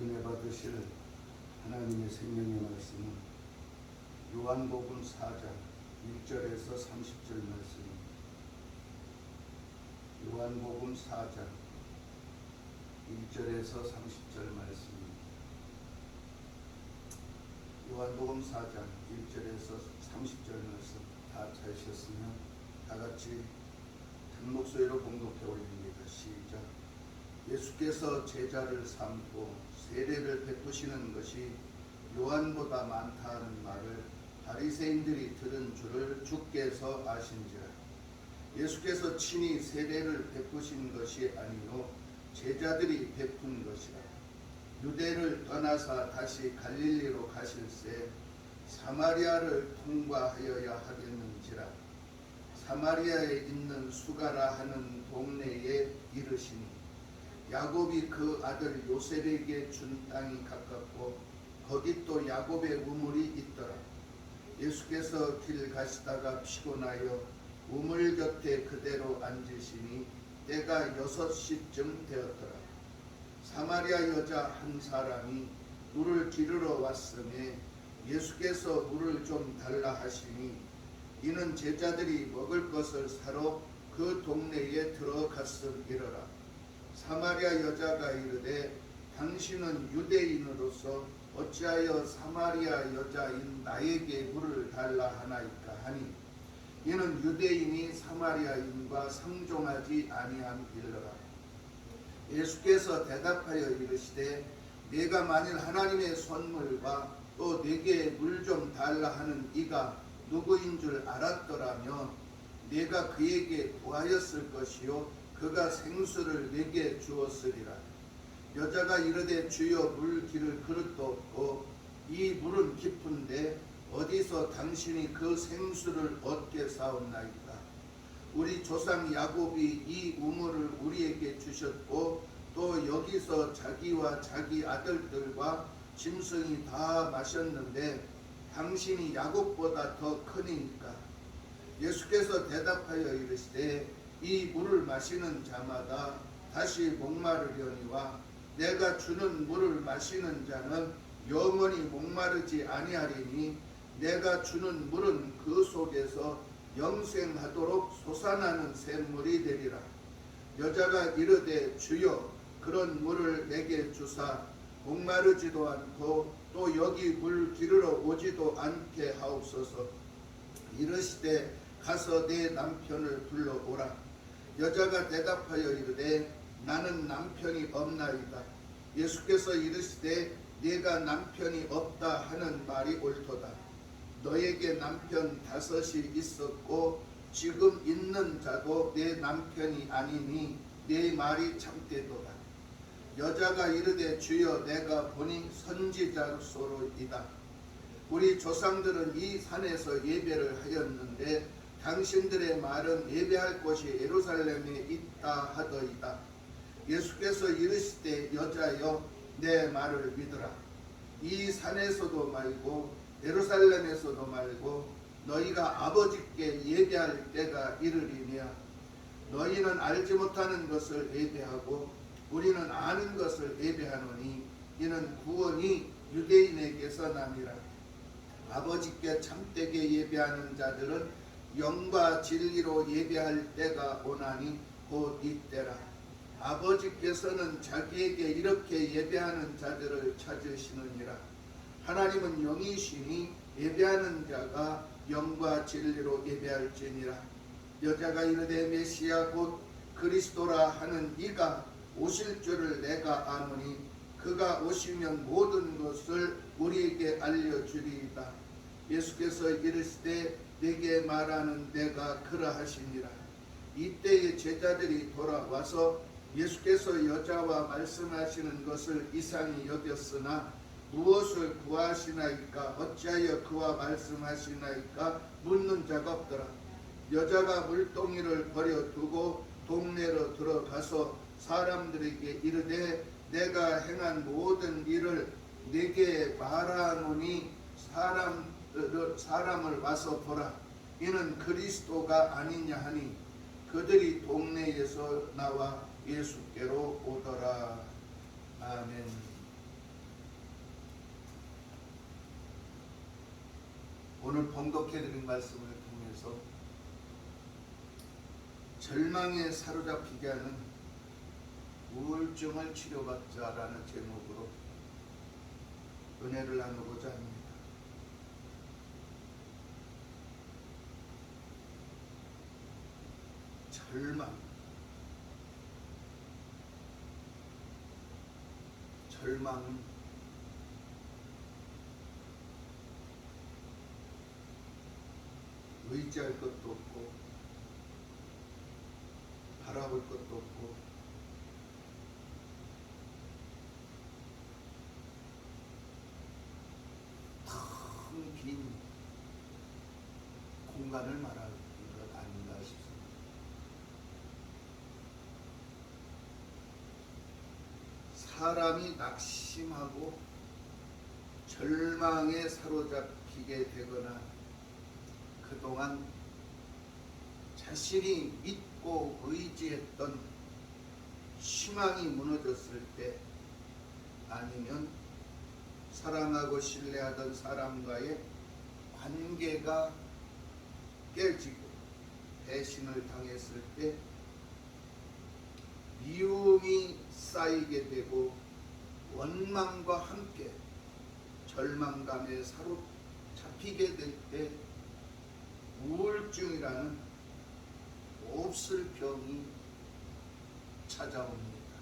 은혜 받으실 하나님의 생명의 말씀은 요한복음 4장 1절에서 30절 말씀입니다. 요한복음 4장 1절에서 30절 말씀입니다. 요한복음 4장 1절에서 30절 말씀 다 찾으셨으면 다같이 큰 목소리로 봉독해 올립니다. 시작. 예수께서 제자를 삼고 세례를 베푸시는 것이 요한보다 많다는 말을 바리새인들이 들은 줄을 주께서 아신지라. 예수께서 친히 세례를 베푸신 것이 아니요 제자들이 베푼 것이라. 유대를 떠나사 다시 갈릴리로 가실새 사마리아를 통과하여야 하겠는지라. 사마리아에 있는 수가라 하는 동네에 이르시니 야곱이 그 아들 요셉에게 준 땅이 가깝고 거기 또 야곱의 우물이 있더라. 예수께서 길 가시다가 피곤하여 우물 곁에 그대로 앉으시니 때가 6시쯤 되었더라. 사마리아 여자 한 사람이 물을 기르러 왔으매 예수께서 물을 좀 달라 하시니 이는 제자들이 먹을 것을 사러 그 동네에 들어갔음이러라. 사마리아 여자가 이르되 당신은 유대인으로서 어찌하여 사마리아 여자인 나에게 물을 달라 하나이까 하니 이는 유대인이 사마리아인과 상종하지 아니함이러라. 예수께서 대답하여 이르시되 내가 만일 하나님의 선물과 또 내게 물 좀 달라 하는 이가 누구인 줄 알았더라면 내가 그에게 구하였을 것이요 그가 생수를 내게 주었으리라. 여자가 이르되 주여 물 기를 그릇도 없고 이 물은 깊은데 어디서 당신이 그 생수를 얻게 사옵나이까. 우리 조상 야곱이 이 우물을 우리에게 주셨고 또 여기서 자기와 자기 아들들과 짐승이 다 마셨는데 당신이 야곱보다 더 크니까. 예수께서 대답하여 이르시되 이 물을 마시는 자마다 다시 목마르려니와 내가 주는 물을 마시는 자는 영원히 목마르지 아니하리니 내가 주는 물은 그 속에서 영생하도록 솟아나는 샘물이 되리라. 여자가 이르되 주여 그런 물을 내게 주사 목마르지도 않고 또 여기 물 기르러 오지도 않게 하옵소서. 이르시되 가서 내 남편을 불러오라. 여자가 대답하여 이르되 나는 남편이 없나이다. 예수께서 이르시되 네가 남편이 없다 하는 말이 옳도다. 너에게 남편 5이 있었고 지금 있는 자도 내 남편이 아니니 네 말이 참되도다. 여자가 이르되 주여 내가 보니 선지자로소이다. 우리 조상들은 이 산에서 예배를 하였는데 당신들의 말은 예배할 곳이 예루살렘에 있다 하더이다. 예수께서 이르시되 여자여 내 말을 믿으라. 이 산에서도 말고 예루살렘에서도 말고 너희가 아버지께 예배할 때가 이르리니 너희는 알지 못하는 것을 예배하고 우리는 아는 것을 예배하노니 이는 구원이 유대인에게서 남이라. 아버지께 참되게 예배하는 자들은 영과 진리로 예배할 때가 오나니 곧 이때라. 아버지께서는 자기에게 이렇게 예배하는 자들을 찾으시느니라. 하나님은 영이시니 예배하는 자가 영과 진리로 예배할지니라. 여자가 이르되 메시아 곧 그리스도라 하는 이가 오실 줄을 내가 아노니 그가 오시면 모든 것을 우리에게 알려주리이다. 예수께서 이르시되 내게 말하는 내가 그러하시니라. 이때에 제자들이 돌아와서 예수께서 여자와 말씀하시는 것을 이상히 여겼으나 무엇을 구하시나이까 어찌하여 그와 말씀하시나이까 묻는 자가 없더라. 여자가 물동이를 버려두고 동네로 들어가서 사람들에게 이르되 내가 행한 모든 일을 네게 말하노니 사람을 와서 보라. 이는 그리스도가 아니냐 하니 그들이 동네에서 나와 예수께로 오더라. 아멘. 봉독해드린 말씀을 통해서 절망에 사로잡히게 하는 우울증을 치료받자라는 제목으로 은혜를 나누고자 합니다. 절망은 의지할 것도 없고 바라볼 것도 없고 텅 빈 공간을 말하는 것 아닌가 싶습니다. 사람이 낙심하고 절망에 사로잡히게 되거나 그동안 자신이 믿고 의지했던 희망이 무너졌을 때, 아니면 사랑하고 신뢰하던 사람과의 관계가 깨지고 배신을 당했을 때 미움이 쌓이게 되고 원망과 함께 절망감에 사로잡히게 될 때 우울증이라는 몹쓸 병이 찾아옵니다.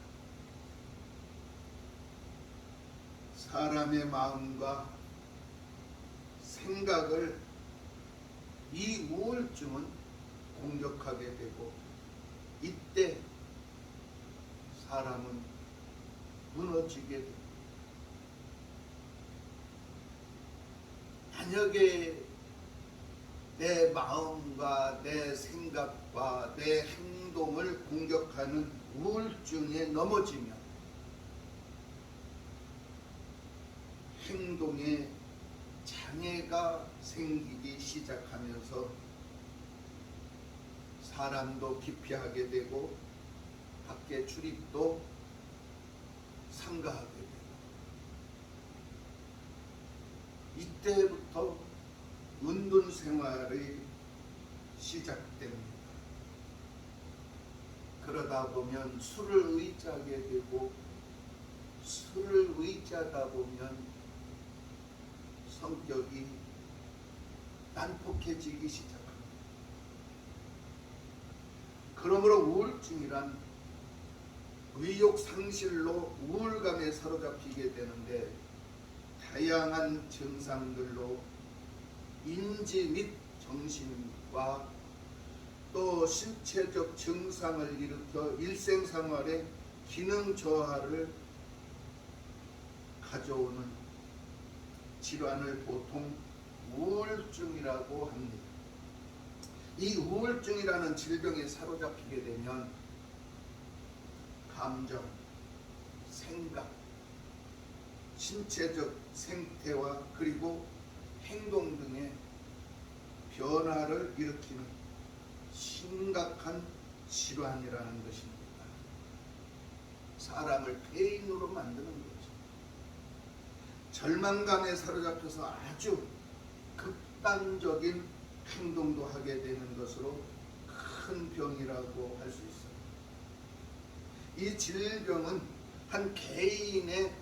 사람의 마음과 생각을 이 우울증은 공격하게 되고, 이때 사람은 무너지게 됩니다. 만약에 내 마음과 내 생각과 내 행동을 공격하는 우울증에 넘어지면 행동에 장애가 생기기 시작하면서 사람도 기피하게 되고 밖에 출입도 삼가하게 되고, 이때부터 은둔 생활이 시작됩니다. 그러다 보면 술을 의지하게 되고, 술을 의지하다 보면 성격이 난폭해지기 시작합니다. 그러므로 우울증이란 의욕 상실로 우울감에 사로잡히게 되는데, 다양한 증상들로 인지 및 정신과 또 신체적 증상을 일으켜 일생생활의 기능 저하를 가져오는 질환을 보통 우울증이라고 합니다. 이 우울증이라는 질병에 사로잡히게 되면 감정, 생각, 신체적 생태와 그리고 행동 등의 변화를 일으키는 심각한 질환이라는 것입니다. 사람을 폐인으로 만드는 거죠. 절망감에 사로잡혀서 아주 극단적인 행동도 하게 되는 것으로 큰 병이라고 할 수 있습니다. 이 질병은 한 개인의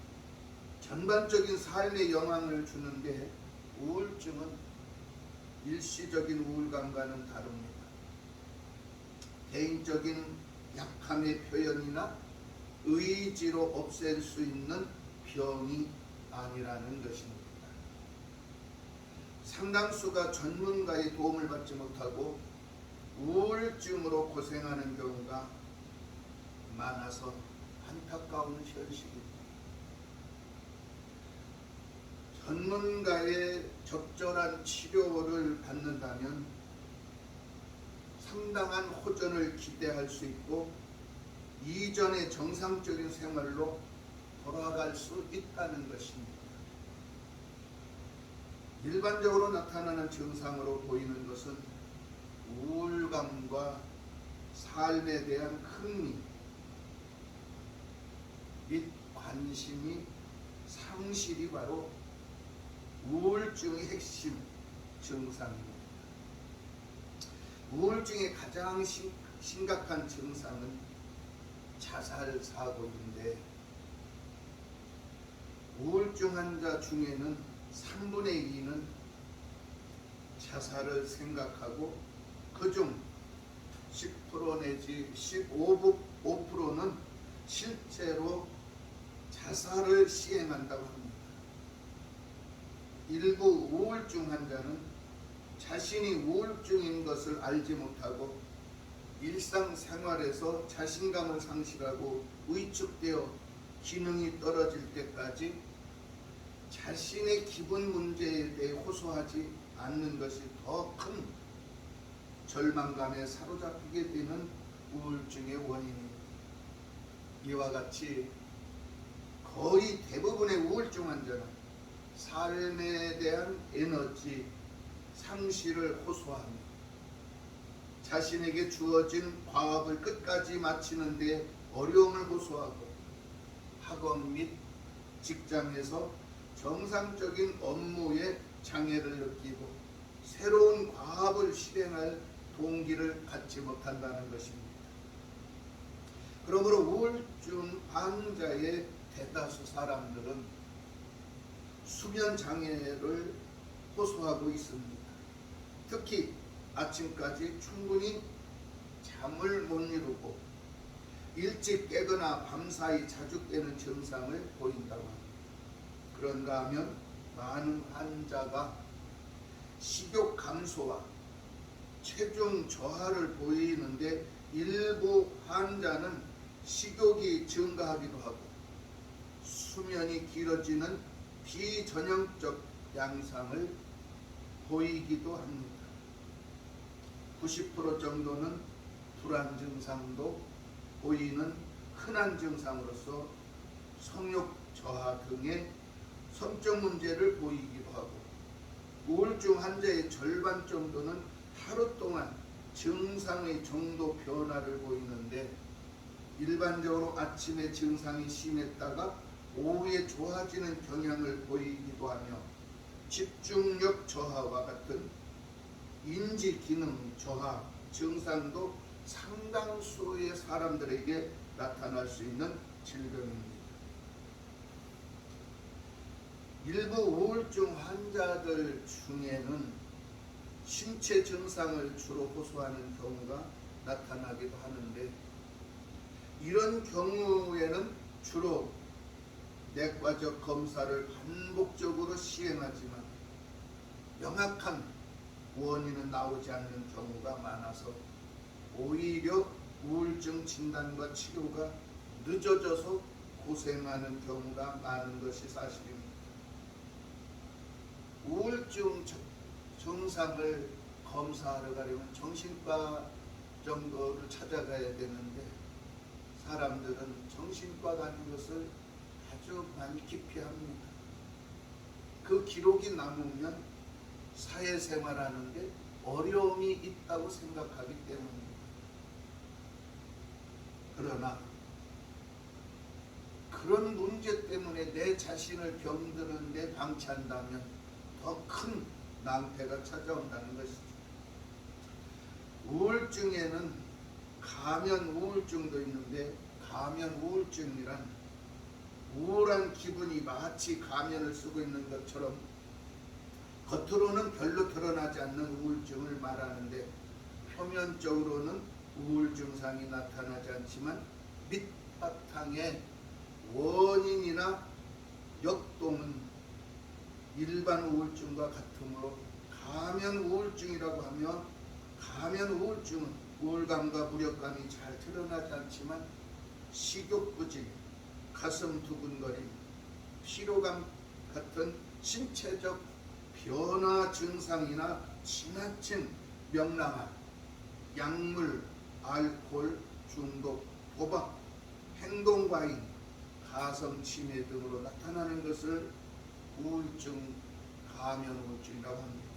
전반적인 삶에 영향을 주는데, 우울증은 일시적인 우울감과는 다릅니다. 개인적인 약함의 표현이나 의지로 없앨 수 있는 병이 아니라는 것입니다. 상당수가 전문가의 도움을 받지 못하고 우울증으로 고생하는 경우가 많아서 안타까운 현실입니다. 전문가의 적절한 치료를 받는다면 상당한 호전을 기대할 수 있고 이전의 정상적인 생활로 돌아갈 수 있다는 것입니다. 일반적으로 나타나는 증상으로 보이는 것은 우울감과 삶에 대한 흥미 및 관심이 상실이 바로 우울증의 핵심, 증상입니다. 우울증의 가장 심각한 증상은 자살 사고인데, 우울증 환자 중에는 3분의 2는 자살을 생각하고 그중 10% 내지 15%는 실제로 자살을 시행한다고 합니다. 일부 우울증 환자는 자신이 우울증인 것을 알지 못하고 일상생활에서 자신감을 상실하고 위축되어 기능이 떨어질 때까지 자신의 기분 문제에 대해 호소하지 않는 것이 더 큰 절망감에 사로잡히게 되는 우울증의 원인입니다. 이와 같이 거의 대부분의 우울증 환자는 삶에 대한 에너지 상실을 호소하며 자신에게 주어진 과업을 끝까지 마치는 데 어려움을 호소하고 학업 및 직장에서 정상적인 업무에 장애를 느끼고 새로운 과업을 실행할 동기를 갖지 못한다는 것입니다. 그러므로 우울증 환자의 대다수 사람들은 수면 장애를 호소하고 있습니다. 특히 아침까지 충분히 잠을 못 이루고 일찍 깨거나 밤사이 자주 깨는 증상을 보인다고 합니다. 그런가 하면 많은 환자가 식욕 감소와 체중 저하를 보이는데, 일부 환자는 식욕이 증가하기도 하고 수면이 길어지는 비전형적 양상을 보이기도 합니다. 90% 정도는 불안 증상도 보이는 흔한 증상으로서 성욕 저하 등의 성적 문제를 보이기도 하고, 우울증 환자의 절반 정도는 하루 동안 증상의 정도 변화를 보이는데, 일반적으로 아침에 증상이 심했다가 오후에 좋아지는 경향을 보이기도 하며 집중력 저하와 같은 인지 기능 저하 증상도 상당수의 사람들에게 나타날 수 있는 질병입니다. 일부 우울증 환자들 중에는 신체 증상을 주로 호소하는 경우가 나타나기도 하는데, 이런 경우에는 주로 내과적 검사를 반복적으로 시행하지만 명확한 원인은 나오지 않는 경우가 많아서 오히려 우울증 진단과 치료가 늦어져서 고생하는 경우가 많은 것이 사실입니다. 우울증 증상을 검사하러 가려면 정신과 정도를 찾아가야 되는데, 사람들은 정신과 가는 것을 아주 많이 기피합니다. 그 기록이 남으면 사회생활하는데 어려움이 있다고 생각하기 때문입니다. 그러나 그런 문제 때문에 내 자신을 병드는데 방치한다면 더 큰 낭패가 찾아온다는 것이죠. 우울증에는 가면 우울증도 있는데, 가면 우울증이란 우울한 기분이 마치 가면을 쓰고 있는 것처럼 겉으로는 별로 드러나지 않는 우울증을 말하는데, 표면적으로는 우울 증상이 나타나지 않지만 밑바탕의 원인이나 역동은 일반 우울증과 같으므로 가면 우울증이라고 하며, 가면 우울증은 우울감과 무력감이 잘 드러나지 않지만 식욕부진, 가슴 두근거림, 피로감 같은 신체적 변화 증상이나 지나친 명랑함, 약물, 알코올 중독, 도박, 행동과잉, 가성침해 등으로 나타나는 것을 우울증, 가면 우울증이라고 합니다.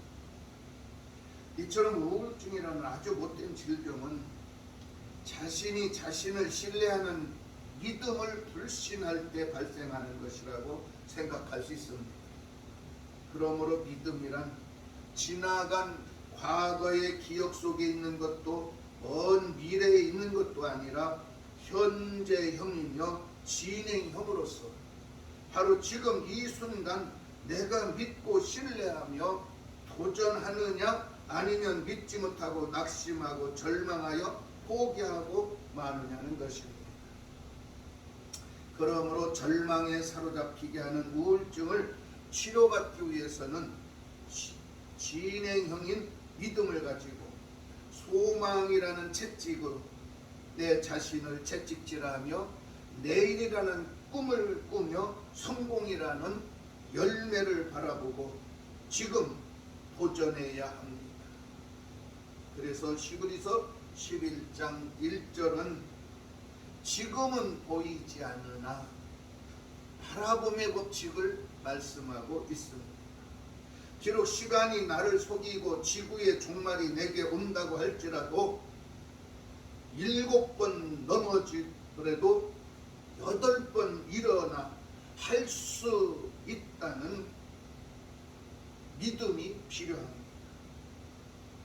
이처럼 우울증이라는 아주 못된 질병은 자신이 자신을 신뢰하는 믿음을 불신할 때 발생하는 것이라고 생각할 수 있습니다. 그러므로 믿음이란 지나간 과거의 기억 속에 있는 것도 먼 미래에 있는 것도 아니라 현재형이며 진행형으로서 바로 지금 이 순간 내가 믿고 신뢰하며 도전하느냐 아니면 믿지 못하고 낙심하고 절망하여 포기하고 마느냐는 것입니다. 그러므로 절망에 사로잡히게 하는 우울증을 치료받기 위해서는 진행형인 믿음을 가지고 소망이라는 채찍으로 내 자신을 채찍질하며 내일이라는 꿈을 꾸며 성공이라는 열매를 바라보고 지금 도전해야 합니다. 그래서 히브리서 11장 1절은 지금은 보이지 않으나 바라봄의 법칙을 말씀하고 있습니다. 비록 시간이 나를 속이고 지구의 종말이 내게 온다고 할지라도 7번 넘어지더라도 8번 일어나 할 수 있다는 믿음이 필요합니다.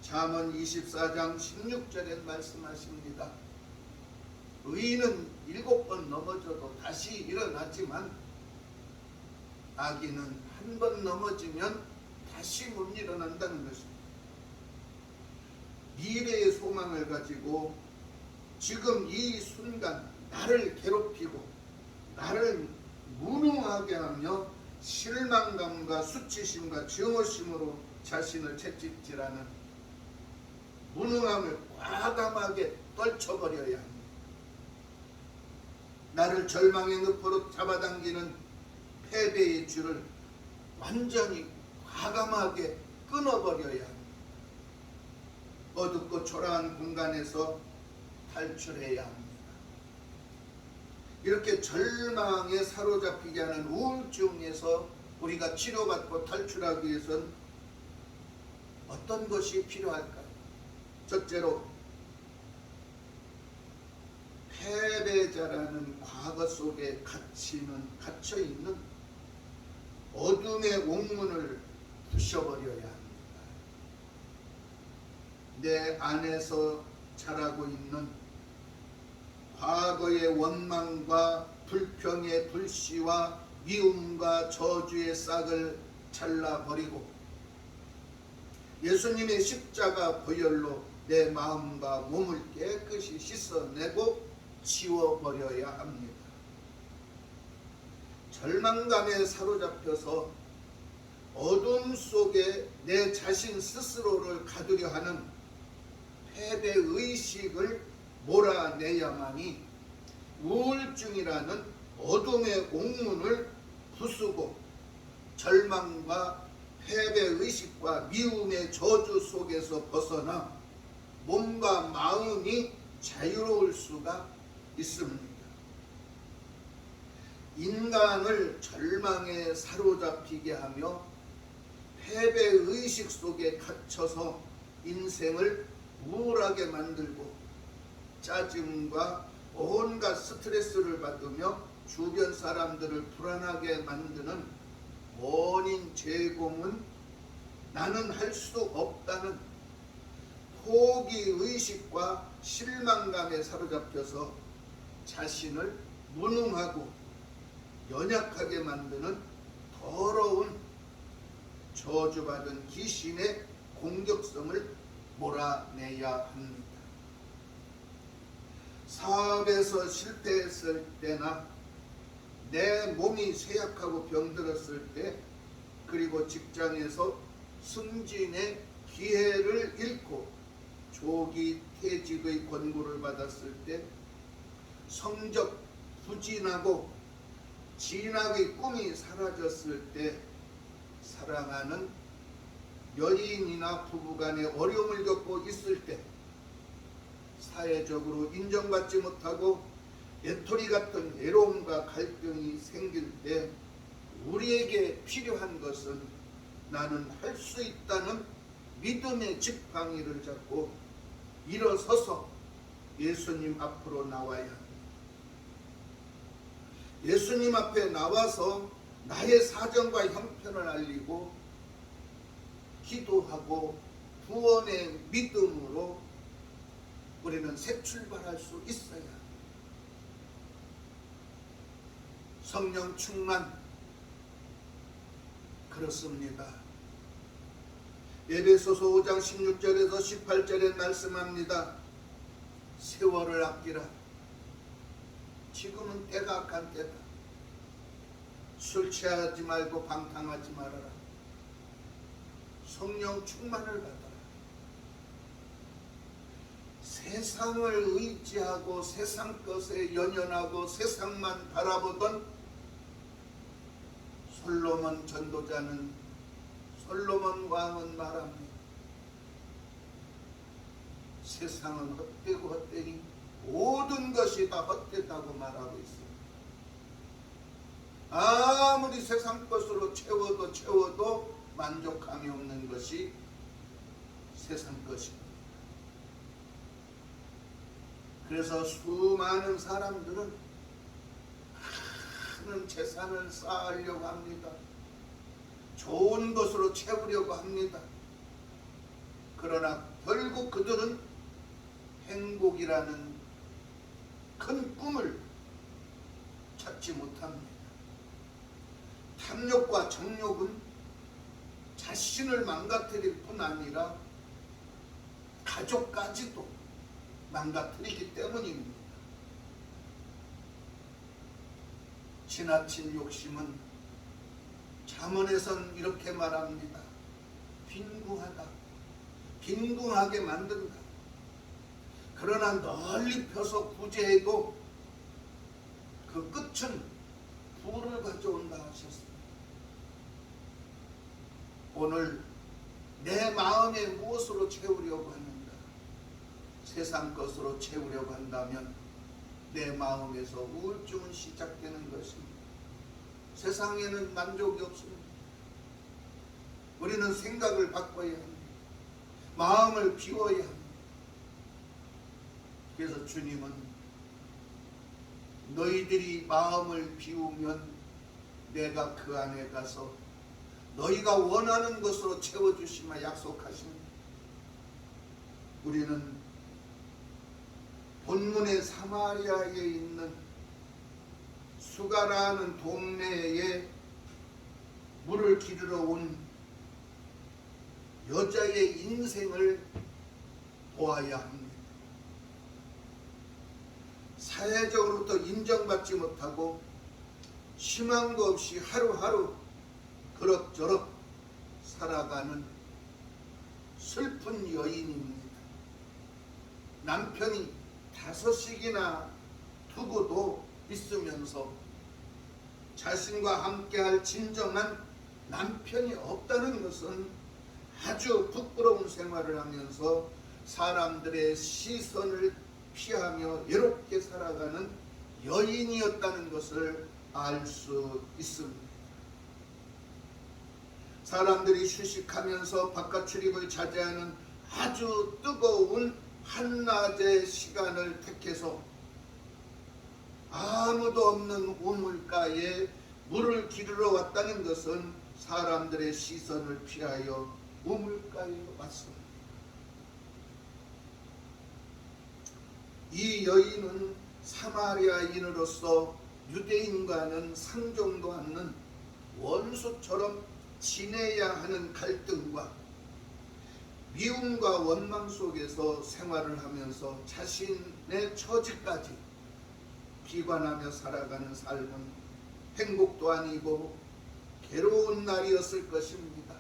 잠언 24장 16절에 말씀하십니다. 의인은 7번 넘어져도 다시 일어나지만 악인은 한 번 넘어지면 다시 못 일어난다는 것입니다. 미래의 소망을 가지고 지금 이 순간 나를 괴롭히고 나를 무능하게 하며 실망감과 수치심과 증오심으로 자신을 채찍질하는 무능함을 과감하게 떨쳐버려야 합니다. 나를 절망의 늪으로 잡아당기는 패배의 줄을 완전히 과감하게 끊어버려야 합니다. 어둡고 초라한 공간에서 탈출해야 합니다. 이렇게 절망에 사로잡히게 하는 우울증에서 우리가 치료받고 탈출하기 위해서는 어떤 것이 필요할까요? 첫째로 패배자라는 과거 속에 갇혀있는 어둠의 옥문을 부셔버려야 합니다. 내 안에서 자라고 있는 과거의 원망과 불평의 불씨와 미움과 저주의 싹을 잘라버리고 예수님의 십자가 보혈로 내 마음과 몸을 깨끗이 씻어내고 지워버려야 합니다. 절망감에 사로잡혀서 어둠 속에 내 자신 스스로를 가두려 하는 패배의식을 몰아내야만이 우울증이라는 어둠의 옥문을 부수고 절망과 패배의식과 미움의 저주 속에서 벗어나 몸과 마음이 자유로울 수가 있습니다. 인간을 절망에 사로잡히게 하며 패배의식 속에 갇혀서 인생을 우울하게 만들고 짜증과 온갖 스트레스를 받으며 주변 사람들을 불안하게 만드는 원인 제공은 나는 할 수 없다는 포기의식과 실망감에 사로잡혀서 자신을 무능하고 연약하게 만드는 더러운 저주받은 귀신의 공격성을 몰아내야 합니다. 사업에서 실패했을 때나 내 몸이 쇠약하고 병들었을 때, 그리고 직장에서 승진의 기회를 잃고 조기 퇴직의 권고를 받았을 때, 성적 부진하고 진학의 꿈이 사라졌을 때, 사랑하는 연인이나 부부간의 어려움을 겪고 있을 때, 사회적으로 인정받지 못하고 외톨이 같은 외로움과 갈등이 생길 때 우리에게 필요한 것은 나는 할 수 있다는 믿음의 지팡이를 잡고 일어서서 예수님 앞으로 나와야 합니다. 예수님 앞에 나와서 나의 사정과 형편을 알리고 기도하고 구원의 믿음으로 우리는 새 출발할 수 있어야 합니다. 성령 충만, 그렇습니다. 에베소서 5장 16절에서 18절에 말씀합니다. 세월을 아끼라. 지금은 때가 악한 때다. 술 취하지 말고 방탕하지 말아라. 성령 충만을 받아라. 세상을 의지하고 세상 것에 연연하고 세상만 바라보던 솔로몬 전도자는, 솔로몬 왕은 말합니다. 세상은 헛되고 헛되니 모든 것이 다 헛되다고 말하고 있습니다. 아무리 세상 것으로 채워도 만족함이 없는 것이 세상 것입니다. 그래서 수많은 사람들은 큰 재산을 쌓으려고 합니다. 좋은 것으로 채우려고 합니다. 그러나 결국 그들은 행복이라는 큰 꿈을 찾지 못합니다. 탐욕과 정욕은 자신을 망가뜨릴 뿐 아니라 가족까지도 망가뜨리기 때문입니다. 지나친 욕심은 잠언에선 이렇게 말합니다. 빈궁하다. 빈궁하게 만든다. 그러나 널리 펴서 구제해도 그 끝은 부를 가져온다 하셨습니다. 오늘 내 마음에 무엇으로 채우려고 하는가? 세상 것으로 채우려고 한다면 내 마음에서 우울증은 시작되는 것입니다. 세상에는 만족이 없습니다. 우리는 생각을 바꿔야 합니다. 마음을 비워야 합니다. 그래서 주님은 너희들이 마음을 비우면 내가 그 안에 가서 너희가 원하는 것으로 채워주시마 약속하십니다. 우리는 본문의 사마리아에 있는 수가라는 동네에 물을 기르러 온 여자의 인생을 보아야 합니다. 사회적으로부터 인정받지 못하고 희망도 없이 하루하루 그럭저럭 살아가는 슬픈 여인입니다. 남편이 5씩이나 두고도 있으면서 자신과 함께할 진정한 남편이 없다는 것은 아주 부끄러운 생활을 하면서 사람들의 시선을 피하며 외롭게 살아가는 여인이었다는 것을 알 수 있습니다. 사람들이 휴식하면서 바깥 출입을 자제하는 아주 뜨거운 한낮의 시간을 택해서 아무도 없는 우물가에 물을 기르러 왔다는 것은 사람들의 시선을 피하여 우물가에 왔습니다. 이 여인은 사마리아인으로서 유대인과는 상종도 않는 원수처럼 지내야 하는 갈등과 미움과 원망 속에서 생활을 하면서 자신의 처지까지 비관하며 살아가는 삶은 행복도 아니고 괴로운 날이었을 것입니다.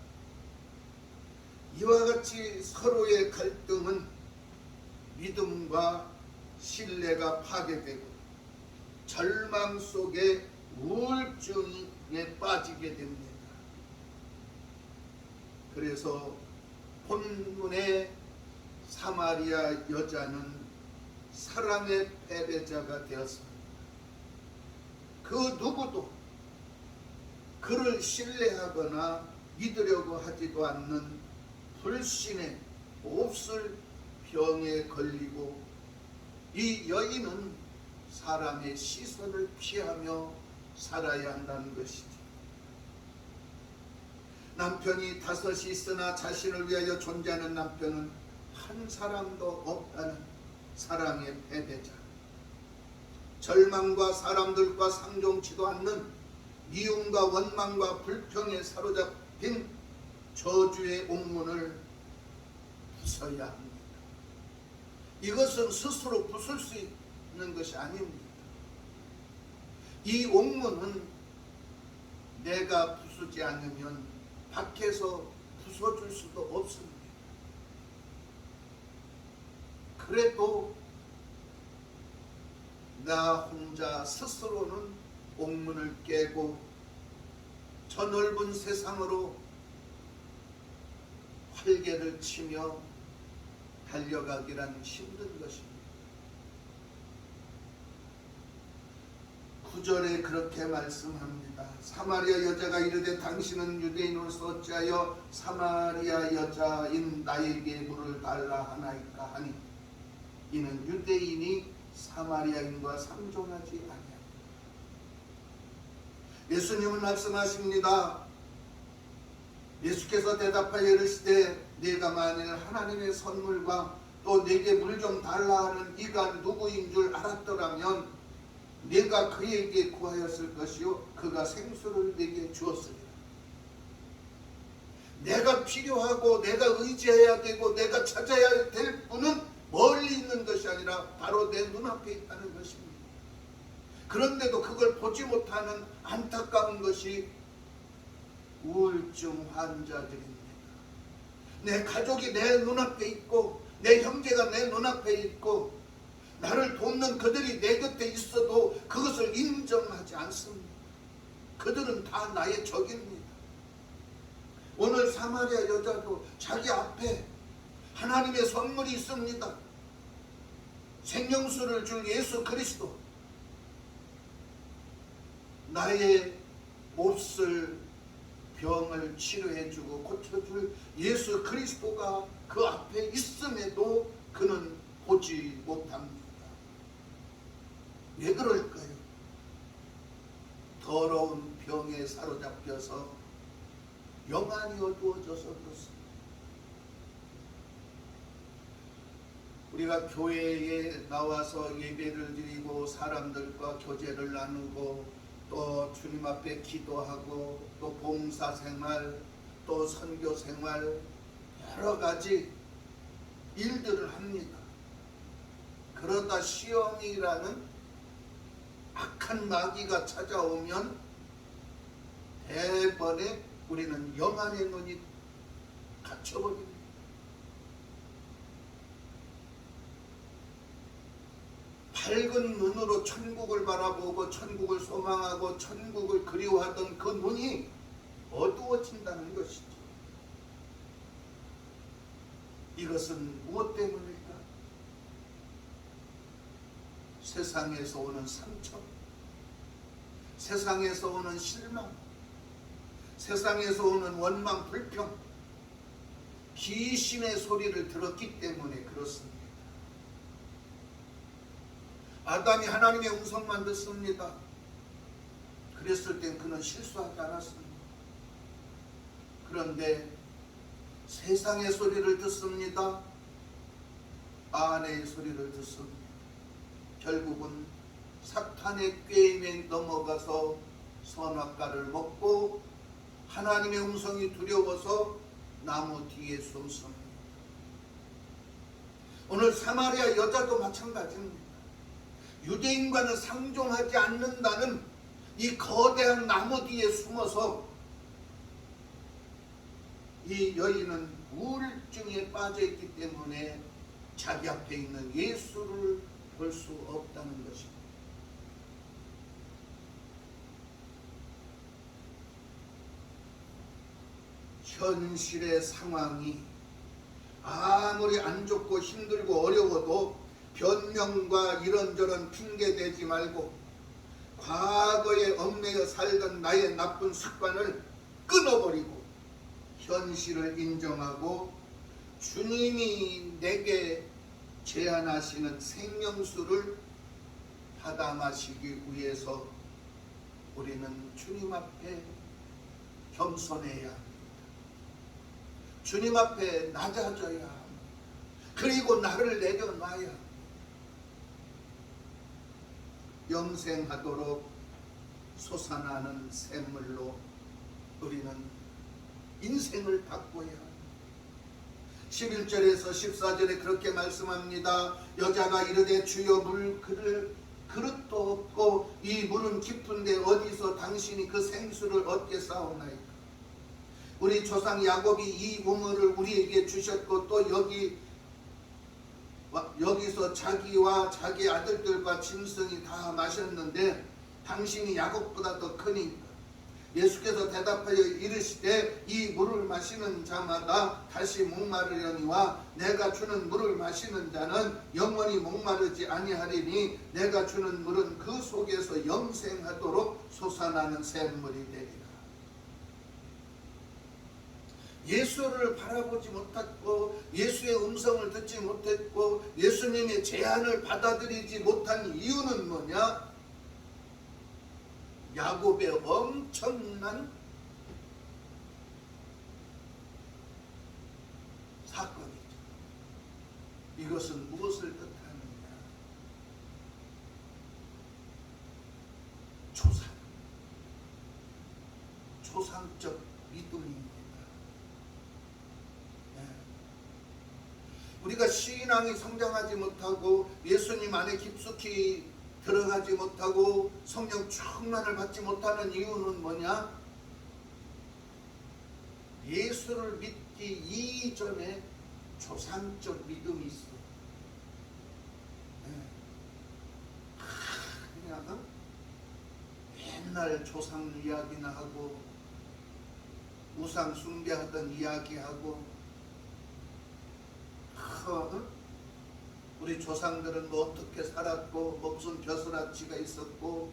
이와 같이 서로의 갈등은 믿음과 신뢰가 파괴되고 절망 속에 우울증에 빠지게 됩니다. 그래서 본문의 사마리아 여자는 사랑의 패배자가 되었습니다. 그 누구도 그를 신뢰하거나 믿으려고 하지도 않는 불신의 몹쓸 병에 걸리고 이 여인은 사람의 시선을 피하며 살아야 한다는 것이죠. 남편이 다섯이 있으나 자신을 위하여 존재하는 남편은 한 사람도 없다는 사랑의 패배자. 절망과 사람들과 상종치도 않는 미움과 원망과 불평에 사로잡힌 저주의 옥문을 부숴야 합니다. 이것은 스스로 부술 수 있는 것이 아닙니다. 이 옥문은 내가 부수지 않으면 밖에서 부숴줄 수도 없습니다. 그래도 나 혼자 스스로는 옥문을 깨고 저 넓은 세상으로 활개를 치며 달려가기란 힘든 것입니다. 9절에 그렇게 말씀합니다. 사마리아 여자가 이르되 당신은 유대인으로서 어찌하여 사마리아 여자인 나에게 물을 달라 하나이까 하니 이는 유대인이 사마리아인과 상종하지 아니하니라. 예수님은 말씀하십니다. 예수께서 대답하여 이르시되 네가 만일 하나님의 선물과 또 내게 물 좀 달라 하는 이가 누구인 줄 알았더라면 네가 그에게 구하였을 것이요 그가 생수를 네게 주었으리라. 내가 필요하고 내가 의지해야 되고 내가 찾아야 될 분은 멀리 있는 것이 아니라 바로 내 눈앞에 있다는 것입니다. 그런데도 그걸 보지 못하는 안타까운 것이 우울증 환자들입니다. 내 가족이 내 눈앞에 있고 내 형제가 내 눈앞에 있고 나를 돕는 그들이 내 곁에 있어도 그것을 인정하지 않습니다. 그들은 다 나의 적입니다. 오늘 사마리아 여자도 자기 앞에 하나님의 선물이 있습니다. 생명수를 줄 예수 그리스도, 나의 몹쓸 병을 치료해주고 고쳐줄 예수 그리스도가 그 앞에 있음에도 그는 보지 못합니다. 왜 그럴까요? 더러운 병에 사로잡혀서 영안이 어두워져서 그렇습니다. 우리가 교회에 나와서 예배를 드리고 사람들과 교제를 나누고 또 주님 앞에 기도하고 또 봉사생활 또 선교생활 여러 가지 일들을 합니다. 그러다 시험이라는 악한 마귀가 찾아오면 대번에 우리는 영안의 눈이 갇혀버립니다. 밝은 눈으로 천국을 바라보고 천국을 소망하고 천국을 그리워하던 그 눈이 어두워진다는 것이죠. 이것은 무엇 때문일까? 세상에서 오는 상처, 세상에서 오는 실망, 세상에서 오는 원망, 불평, 귀신의 소리를 들었기 때문에 그렇습니다. 아담이 하나님의 음성만 듣습니다. 그랬을 땐 그는 실수하지 않았습니다. 그런데 세상의 소리를 듣습니다. 아내의 소리를 듣습니다. 결국은 사탄의 꾀임에 넘어가서 선악과를 먹고 하나님의 음성이 두려워서 나무 뒤에 숨습니다. 오늘 사마리아 여자도 마찬가지입니다. 유대인과는 상종하지 않는다는 이 거대한 나무 뒤에 숨어서 이 여인은 우울증에 빠져있기 때문에 자기 앞에 있는 예수를 볼 수 없다는 것입니다. 현실의 상황이 아무리 안 좋고 힘들고 어려워도 변명과 이런저런 핑계대지 말고 과거에 얽매여 살던 나의 나쁜 습관을 끊어버리고 현실을 인정하고 주님이 내게 제안하시는 생명수를 받아 마시기 위해서 우리는 주님 앞에 겸손해야 합니다. 주님 앞에 낮아져야 합니다. 그리고 나를 내려놔야 합니다. 영생하도록 솟아나는 샘물로 우리는 인생을 바꿔야 합니다. 11절에서 14절에 그렇게 말씀합니다. 여자가 이르되 주여 물 그릇도 없고 이 물은 깊은데 어디서 당신이 그 생수를 얻겠사옵나이까. 우리 조상 야곱이 이 우물을 우리에게 주셨고 또 여기서 자기와 자기 아들들과 짐승이 다 마셨는데 당신이 야곱보다 더 크니까. 예수께서 대답하여 이르시되 이 물을 마시는 자마다 다시 목마르려니와 내가 주는 물을 마시는 자는 영원히 목마르지 아니하리니 내가 주는 물은 그 속에서 영생하도록 솟아나는 샘물이 되리라. 예수를 바라보지 못했고 예수의 음성을 듣지 못했고 예수님의 제안을 받아들이지 못한 이유는 뭐냐? 야곱의 엄청난 사건이죠. 이것은 무엇을 뜻하느냐? 초상적 믿음입니다. 우리가 신앙이 성장하지 못하고 예수님 안에 깊숙이 들어가지 못하고 성령 충만을 받지 못하는 이유는 뭐냐? 예수를 믿기 이전에 조상적 믿음이 있어. 그냥 옛날 조상 이야기나 하고 우상 숭배하던 이야기하고 우리 조상들은 뭐 어떻게 살았고 뭐 무슨 벼슬아치가 있었고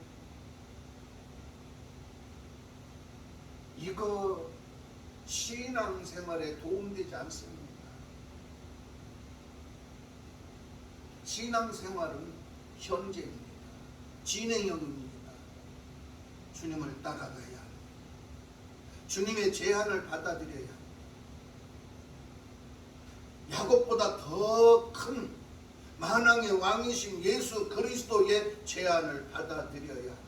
이거 신앙생활에 도움되지 않습니다. 신앙생활은 현재입니다. 진행형입니다. 주님을 따라가야 합니다. 주님의 제안을 받아들여야 합니다. 야곱보다 더 큰 만왕의 왕이신 예수 그리스도의 제안을 받아들여야 합니다.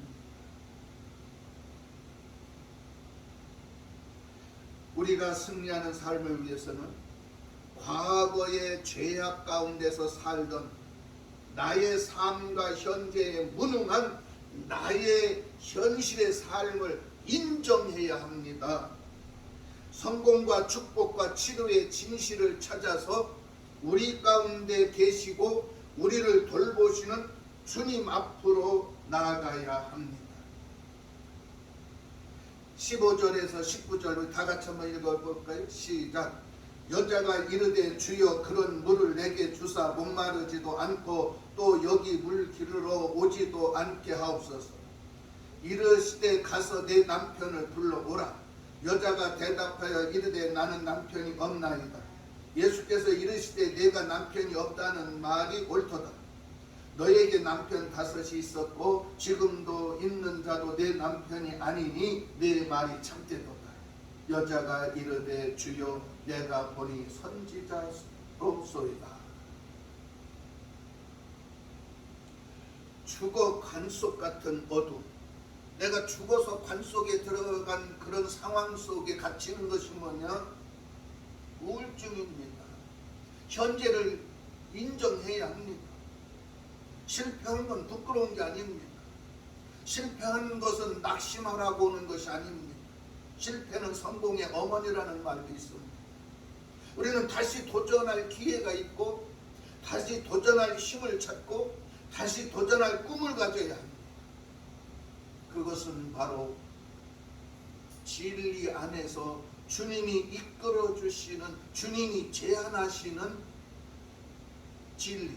우리가 승리하는 삶을 위해서는 과거의 죄악 가운데서 살던 나의 삶과 현재에 무능한 나의 현실의 삶을 인정해야 합니다. 성공과 축복과 치료의 진실을 찾아서 우리 가운데 계시고 우리를 돌보시는 주님 앞으로 나아가야 합니다. 15절에서 19절 다 같이 한번 읽어볼까요? 시작. 여자가 이르되 주여 그런 물을 내게 주사 목마르지도 않고 또 여기 물 기르러 오지도 않게 하옵소서. 이르시되 가서 내 남편을 불러오라. 여자가 대답하여 이르되 나는 남편이 없나이다. 예수께서 이르시되 내가 남편이 없다는 말이 옳도다. 너에게 남편 5이 있었고 지금도 있는 자도 내 남편이 아니니 내 말이 참되도다. 여자가 이르되 주여 내가 보니 선지자로소이다. 죽어 관 속 같은 어둠, 내가 죽어서 관 속에 들어간 그런 상황 속에 갇히는 것이 뭐냐? 우울증입니다. 현재를 인정해야 합니다. 실패하는 건 부끄러운 게 아닙니다. 실패하는 것은 낙심하라고 오는 것이 아닙니다. 실패는 성공의 어머니라는 말도 있습니다. 우리는 다시 도전할 기회가 있고 다시 도전할 힘을 찾고 다시 도전할 꿈을 가져야 합니다. 그것은 바로 진리 안에서 주님이 이끌어 주시는, 주님이 제안하시는 진리,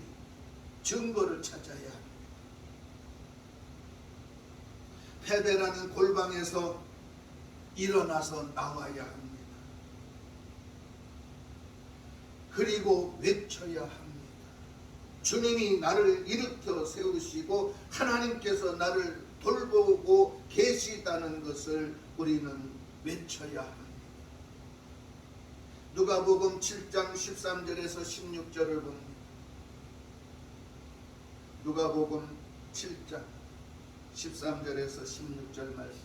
증거를 찾아야 합니다. 패배라는 골방에서 일어나서 나와야 합니다. 그리고 외쳐야 합니다. 주님이 나를 일으켜 세우시고 하나님께서 나를 돌보고 계시다는 것을 우리는 외쳐야 합니다. 누가복음 7장 13절에서 16절을 봅니다. 누가복음 7장 13절에서 16절 말씀.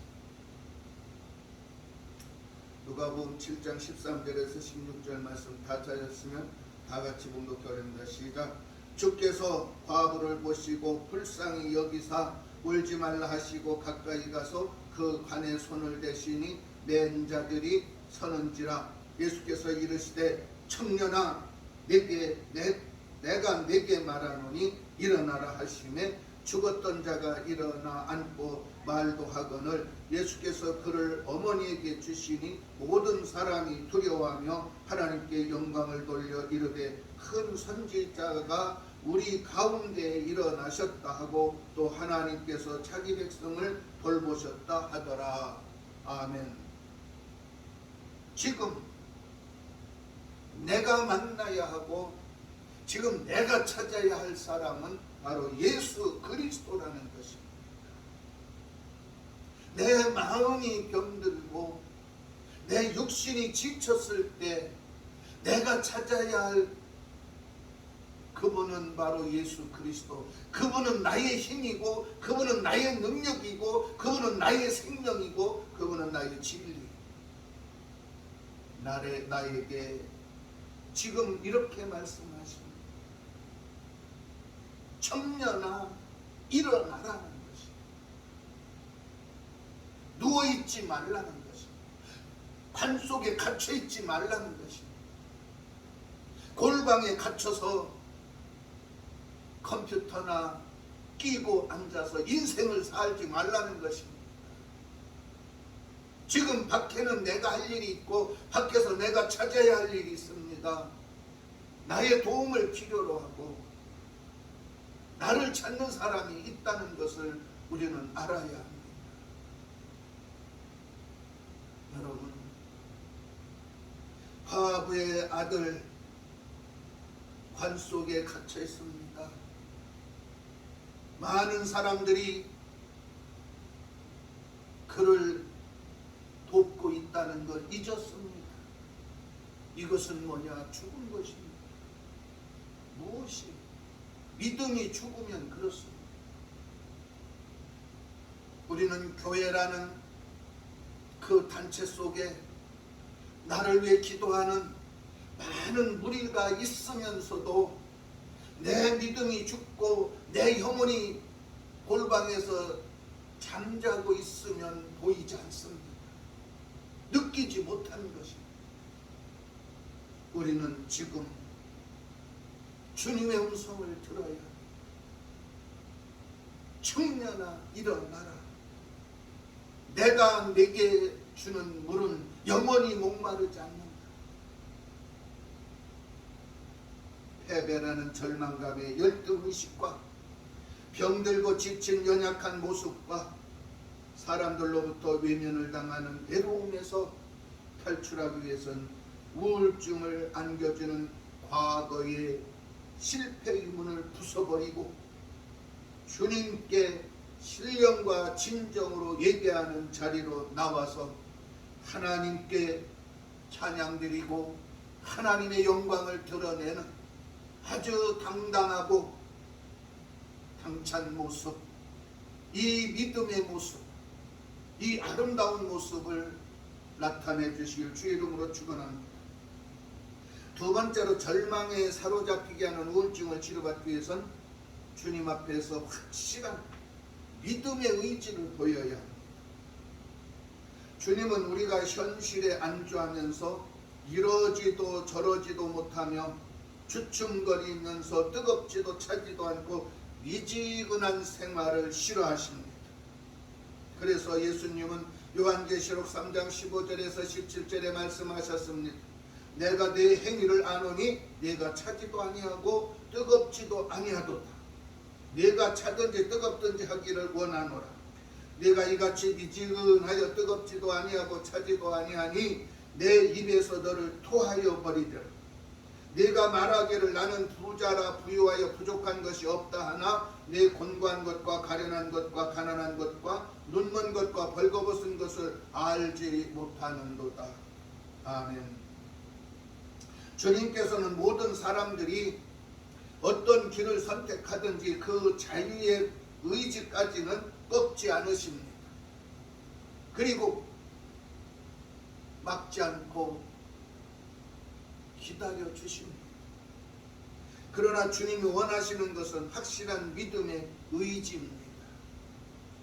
누가복음 7장 13절에서 16절 말씀 다 찾았으면 다 같이 봉독해 드립니다. 시작. 주께서 과부를 보시고 불쌍히 여기사 울지 말라 하시고 가까이 가서 그 관에 손을 대시니 맨 자들이 서는지라. 예수께서 이르시되 청년아 내가 네게 말하노니 일어나라 하시매 죽었던 자가 일어나 앉고 말도 하거늘 예수께서 그를 어머니에게 주시니 모든 사람이 두려워하며 하나님께 영광을 돌려 이르되 큰 선지자가 우리 가운데에 일어나셨다 하고 또 하나님께서 자기 백성을 돌보셨다 하더라. 아멘. 지금 내가 만나야 하고 지금 내가 찾아야 할 사람은 바로 예수 그리스도라는 것입니다. 내 마음이 병들고 내 육신이 지쳤을 때 내가 찾아야 할 그분은 바로 예수 그리스도. 그분은 나의 힘이고 그분은 나의 능력이고 그분은 나의 생명이고 그분은 나의 진리. 나에게 지금 이렇게 말씀하십니다. 청년아 일어나라는 것입니다. 누워있지 말라는 것입니다. 관 속에 갇혀있지 말라는 것입니다. 골방에 갇혀서 컴퓨터나 끼고 앉아서 인생을 살지 말라는 것입니다. 지금 밖에는 내가 할 일이 있고 밖에서 내가 찾아야 할 일이 있습니다. 나의 도움을 필요로 하고 나를 찾는 사람이 있다는 것을 우리는 알아야 합니다. 여러분, 과부의 아들 관 속에 갇혀 있습니다. 많은 사람들이 그를 돕고 있다는 걸 잊었습니다. 이것은 뭐냐? 죽은 것입니다. 무엇이? 믿음이 죽으면 그렇습니다. 우리는 교회라는 그 단체 속에 나를 위해 기도하는 많은 무리가 있으면서도 내 믿음이 죽고 내 영혼이 골방에서 잠자고 있으면 보이지 않습니다. 느끼지 못하는 것입니다. 우리는 지금 주님의 음성을 들어야 합니다. 청년아 일어나라. 내가 내게 주는 물은 영원히 목마르지 않는다. 패배라는 절망감의 열등의식과 병들고 지친 연약한 모습과 사람들로부터 외면을 당하는 외로움에서 탈출하기 위해선 우울증을 안겨주는 과거의 실패의 문을 부숴버리고 주님께 신령과 진정으로 예배하는 자리로 나와서 하나님께 찬양드리고 하나님의 영광을 드러내는 아주 당당하고 당찬 모습, 이 믿음의 모습, 이 아름다운 모습을 나타내 주시길 주의 이름으로 축원합니다. 두 번째로 절망에 사로잡히게 하는 우울증을 치료받기 위해선 주님 앞에서 확실한 믿음의 의지를 보여야 합니다. 주님은 우리가 현실에 안주하면서 이러지도 저러지도 못하며 주춤거리면서 뜨겁지도 차지도 않고 미지근한 생활을 싫어하십니다. 그래서 예수님은 요한계시록 3장 15절에서 17절에 말씀하셨습니다. 내가 내 행위를 아노니 내가 차지도 아니하고 뜨겁지도 아니하도다. 내가 차든지 뜨겁든지 하기를 원하노라. 내가 이같이 미지근하여 뜨겁지도 아니하고 차지도 아니하니 내 입에서 너를 토하여 버리리라. 내가 말하기를 나는 부자라 부유하여 부족한 것이 없다 하나 내 곤고한 것과 가련한 것과 가난한 것과 눈먼 것과 벌거벗은 것을 알지 못하는도다. 아멘. 주님께서는 모든 사람들이 어떤 길을 선택하든지 그 자유의 의지까지는 꺾지 않으십니다. 그리고 막지 않고 기다려 주십니다. 그러나 주님이 원하시는 것은 확실한 믿음의 의지입니다.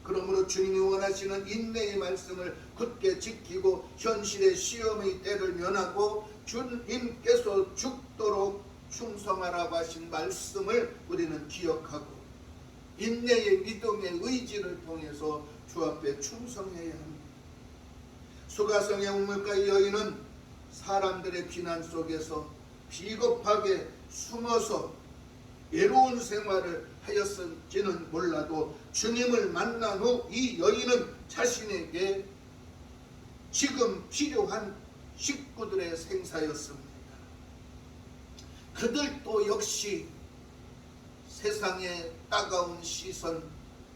그러므로 주님이 원하시는 인내의 말씀을 굳게 지키고 현실의 시험의 때를 면하고 주님께서 죽도록 충성하라고 하신 말씀을 우리는 기억하고 인내의 믿음의 의지를 통해서 주 앞에 충성해야 합니다. 수가성의 우물가의 여인은 사람들의 비난 속에서 비겁하게 숨어서 외로운 생활을 하였을지는 몰라도 주님을 만난 후 이 여인은 자신에게 지금 필요한 식구들의 생사였습니다. 그들도 역시 세상의 따가운 시선,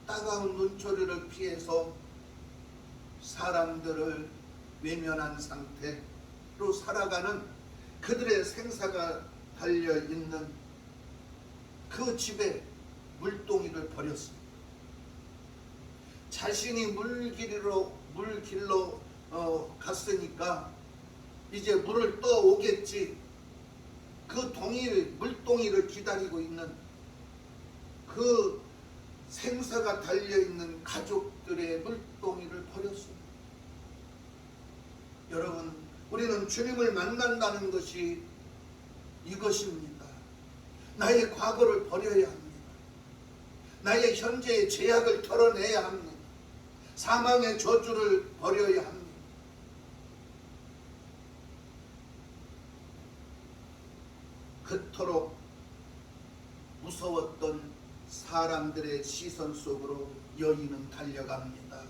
따가운 눈초리를 피해서 사람들을 외면한 상태로 살아가는 그들의 생사가 달려있는 그 집에 물동이를 버렸습니다. 자신이 물길로 갔으니까 이제 물을 떠오겠지. 그 물동이를 기다리고 있는 그 생사가 달려있는 가족들의 물동이를 버렸습니다. 여러분, 우리는 주님을 만난다는 것이 이것입니다. 나의 과거를 버려야 합니다. 나의 현재의 죄악을 털어내야 합니다. 사망의 저주를 버려야 합니다. 그토록 무서웠던 사람들의 시선 속으로 여인은 달려갑니다.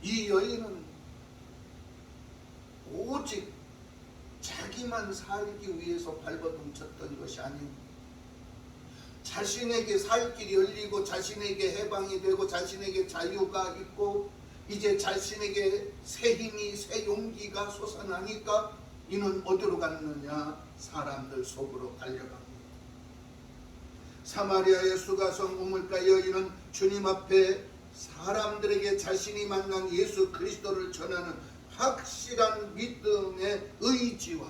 이 여인은 오직 자기만 살기 위해서 발버둥쳤던 것이 아닙니다. 자신에게 살 길이 열리고 자신에게 해방이 되고 자신에게 자유가 있고 이제 자신에게 새 힘이 새 용기가 솟아나니까 이는 어디로 갔느냐? 사람들 속으로 달려갑니다. 사마리아의 수가성 우물가 여인은 주님 앞에 사람들에게 자신이 만난 예수 그리스도를 전하는 확실한 믿음의 의지와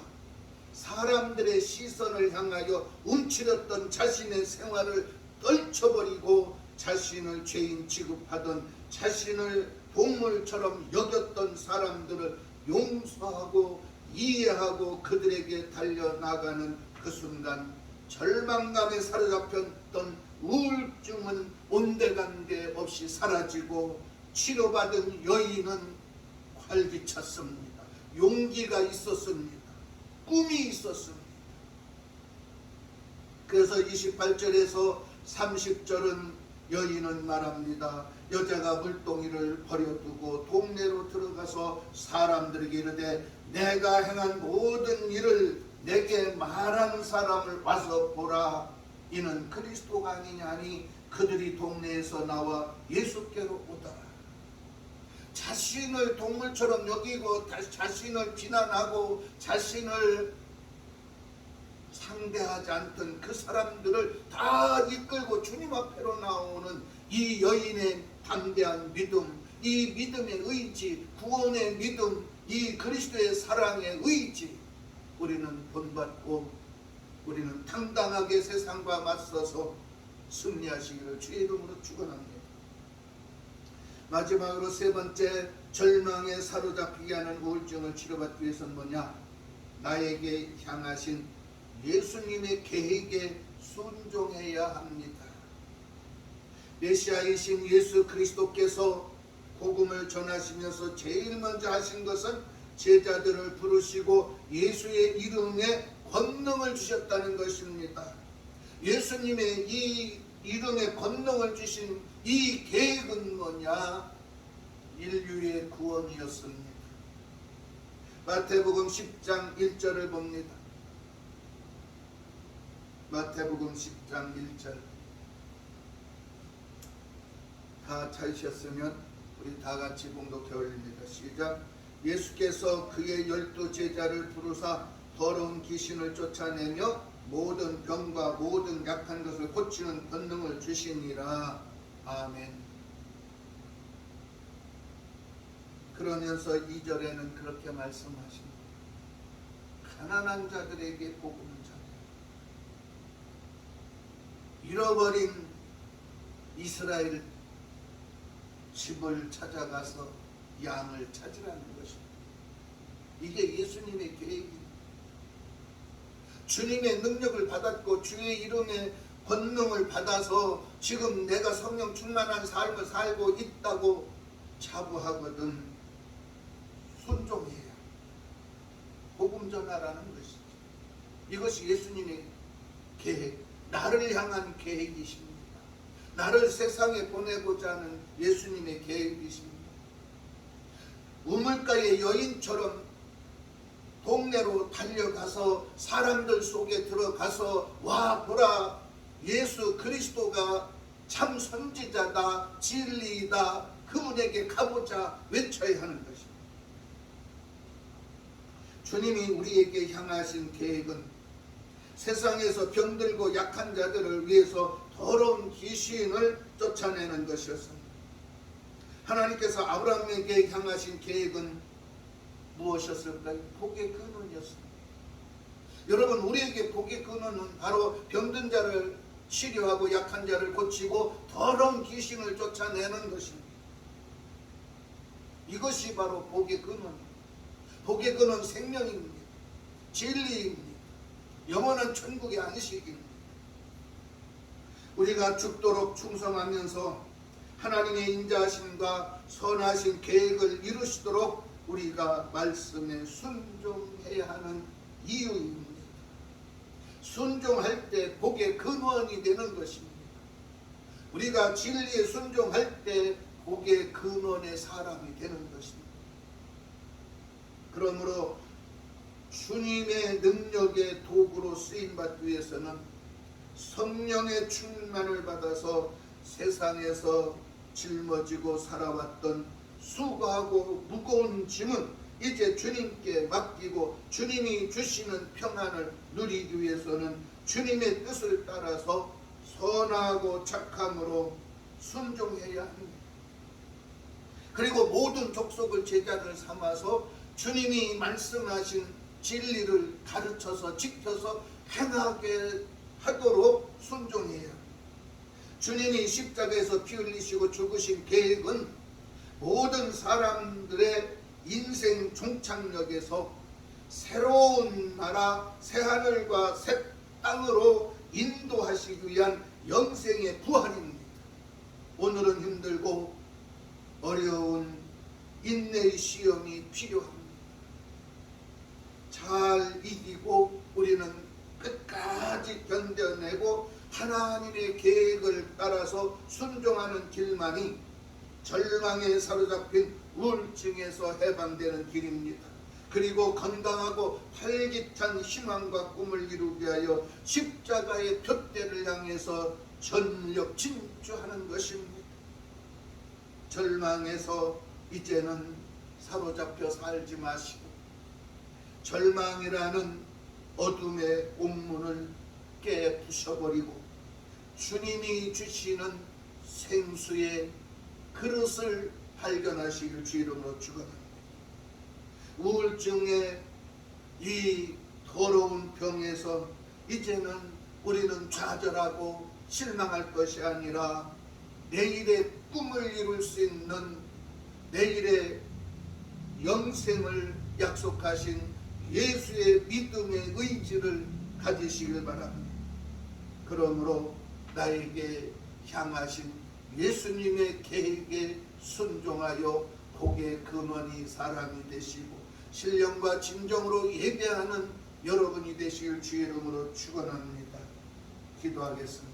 사람들의 시선을 향하여 움츠렸던 자신의 생활을 떨쳐버리고 자신을 죄인 취급하던 자신을 동물처럼 여겼던 사람들을 용서하고 이해하고 그들에게 달려나가는 그 순간 절망감에 사로잡혔던 우울증은 온데간데 없이 사라지고 치료받은 여인은 활기찼습니다. 용기가 있었습니다. 꿈이 있었습니다. 그래서 28절에서 30절은 여인은 말합니다. 여자가 물동이를 버려두고 동네로 들어가서 사람들에게 이르되 내가 행한 모든 일을 내게 말한 사람을 와서 보라. 이는 그리스도가 아니냐니 그들이 동네에서 나와 예수께로 오더라. 자신을 동물처럼 여기고 자신을 비난하고 자신을 상대하지 않던 그 사람들을 다 이끌고 주님 앞에로 나오는 이 여인의 담대한 믿음, 이 믿음의 의지, 구원의 믿음, 이 그리스도의 사랑의 의지, 우리는 본받고 우리는 당당하게 세상과 맞서서 승리하시기를 주의 이름으로 축원합니다. 마지막으로 세 번째, 절망에 사로잡히게 하는 우울증을 치료받기 위해서는 뭐냐? 나에게 향하신 예수님의 계획에 순종해야 합니다. 메시아이신 예수 그리스도께서 복음을 전하시면서 제일 먼저 하신 것은 제자들을 부르시고 예수의 이름에 권능을 주셨다는 것입니다. 예수님의 이 이름에 권능을 주신 이 계획은 뭐냐? 인류의 구원이었습니다. 마태복음 10장 1절을 봅니다. 마태복음 10장 1절 다 찾으셨으면 우리 다 같이 봉독해 올립니다. 시작. 예수께서 그의 12 제자를 부르사 더러운 귀신을 쫓아내며 모든 병과 모든 약한 것을 고치는 권능을 주시니라. 아멘. 그러면서 2절에는 그렇게 말씀하십니다. 가난한 자들에게 복음을 전해. 잃어버린 이스라엘 집을 찾아가서 양을 찾으라는 것입니다. 이게 예수님의 계획입니다. 주님의 능력을 받았고 주의 이름의 권능을 받아서 지금 내가 성령 충만한 삶을 살고 있다고 자부하거든 순종해야 복음 전하라는 것이죠. 이것이 예수님의 계획, 나를 향한 계획이십니다. 나를 세상에 보내고자 하는 예수님의 계획이십니다. 우물가의 여인처럼 동네로 달려가서 사람들 속에 들어가서 와 보라, 예수 그리스도가 참 선지자다, 진리이다, 그분에게 가보자 외쳐야 하는 것입니다. 주님이 우리에게 향하신 계획은 세상에서 병들고 약한 자들을 위해서 더러운 귀신을 쫓아내는 것이었습니다. 하나님께서 아브라함에게 향하신 계획은 무엇이었을까요? 복의 근원이었습니다. 여러분, 우리에게 복의 근원은 바로 병든 자를 치료하고 약한 자를 고치고 더러운 귀신을 쫓아내는 것입니다. 이것이 바로 복의 근원입니다. 복의 근원 생명입니다. 진리입니다. 영원한 천국의 안식입니다. 우리가 죽도록 충성하면서 하나님의 인자하심과 선하신 계획을 이루시도록 우리가 말씀에 순종해야 하는 이유입니다. 순종할 때 복의 근원이 되는 것입니다. 우리가 진리에 순종할 때 복의 근원의 사람이 되는 것입니다. 그러므로 주님의 능력의 도구로 쓰임받기 위해서는 성령의 충만을 받아서 세상에서 짊어지고 살아왔던 수고하고 무거운 짐은 이제 주님께 맡기고 주님이 주시는 평안을 누리기 위해서는 주님의 뜻을 따라서 선하고 착함으로 순종해야 합니다. 그리고 모든 족속을 제자를 삼아서 주님이 말씀하신 진리를 가르쳐서 지켜서 행하게 하도록 순종해야 합니다. 주님이 십자가에서 피 흘리시고 죽으신 계획은 모든 사람들의 인생 종착역에서 새로운 나라 새하늘과 새 땅으로 인도하시기 위한 영생의 부활입니다. 오늘은 힘들고 어려운 인내의 시험이 필요합니다. 잘 이기고 우리는 끝까지 견뎌내고 하나님의 계획을 따라서 순종하는 길만이 절망에 사로잡힌 우울증에서 해방되는 길입니다. 그리고 건강하고 활기찬 희망과 꿈을 이루게 하여 십자가의 푯대를 향해서 전력 진주하는 것입니다. 절망에서 이제는 사로잡혀 살지 마시고 절망이라는 어둠의 옥문을 깨부셔버리고 주님이 주시는 생수의 그릇을 발견하시길 주 이름으로 축원합니다. 우울증의 이 더러운 병에서 이제는 우리는 좌절하고 실망할 것이 아니라 내일의 꿈을 이룰 수 있는 내일의 영생을 약속하신 예수의 믿음의 의지를 가지시길 바랍니다. 그러므로 나에게 향하신 예수님의 계획에 순종하여 복의 근원이 사람이 되시고 신령과 진정으로 예배하는 여러분이 되시길 주의 이름으로 축원합니다. 기도하겠습니다.